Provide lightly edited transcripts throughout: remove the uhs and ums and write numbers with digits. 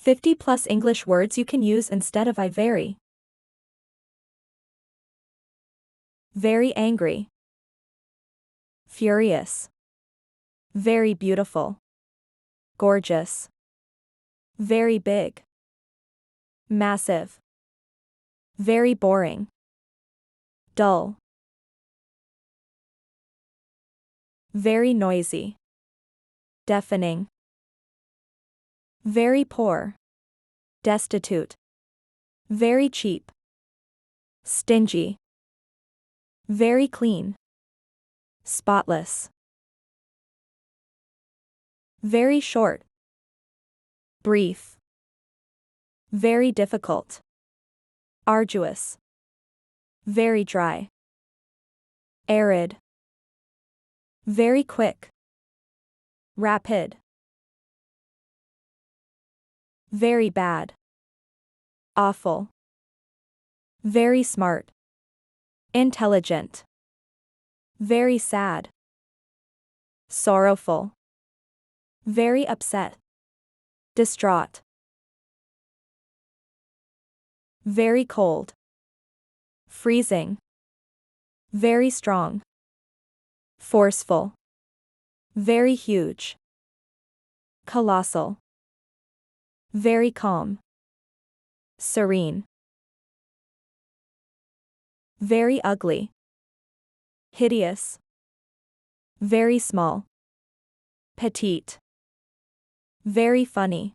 50 plus English words you can use instead of I very. Very angry. Furious. Very beautiful. Gorgeous. Very big. Massive. Very boring. Dull. Very noisy. Deafening. Very poor. Destitute. Very cheap. Stingy. Very clean. Spotless. Very short. Brief. Very difficult. Arduous. Very dry. Arid. Very quick. Rapid. Very bad. Awful. Very smart. Intelligent. Very sad. Sorrowful. Very upset. Distraught. Very cold. Freezing. Very strong. Forceful. Very huge. Colossal. Very calm. Serene. Very ugly. Hideous. Very small. Petite. Very funny.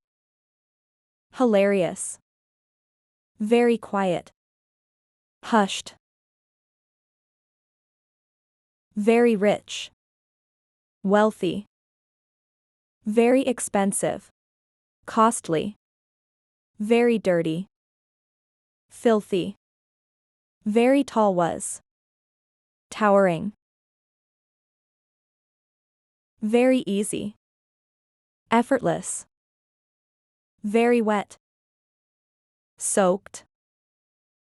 Hilarious. Very quiet. Hushed. Very rich. Wealthy. Very expensive. Costly. Very dirty. Filthy. Very tall was. Towering. Very easy. Effortless. Very wet. Soaked.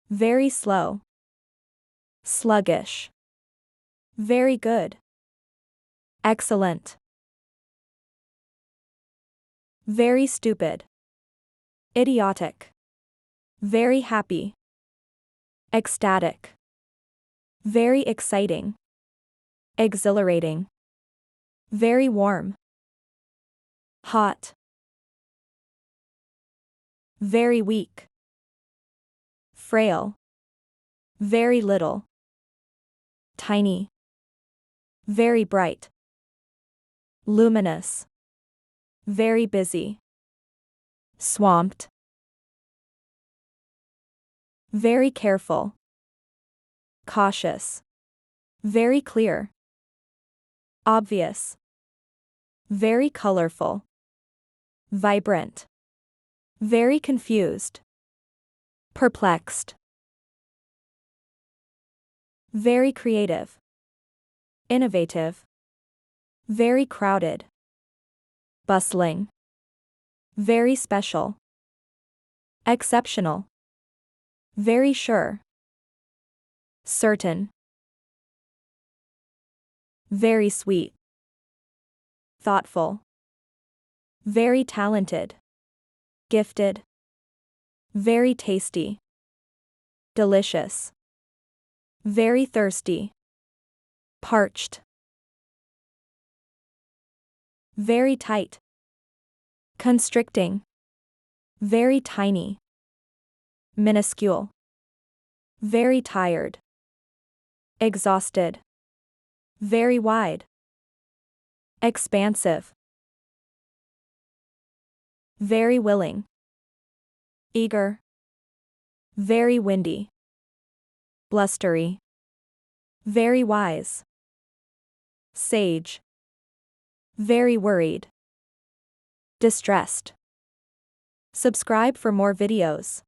Very slow. Sluggish. Very good. Excellent. Very stupid. Idiotic. Very happy. Ecstatic. Very exciting. Exhilarating. Very warm. Hot. Very weak. Frail. Very little. Tiny. Very bright. Luminous. Very busy. Swamped. Very careful. Cautious. Very clear. Obvious. Very colorful. Vibrant. Very confused. Perplexed. Very creative. Innovative. Very crowded. Bustling. Very special. Exceptional. Very sure. Certain. Very sweet. Thoughtful. Very talented. Gifted. Very tasty. Delicious. Very thirsty. Parched. Very tight. Constricting. Very tiny. Minuscule. Very tired. Exhausted. Very wide. Expansive. Very willing. Eager. Very windy. Blustery. Very wise. Sage. Very worried. Distressed. Subscribe for more videos.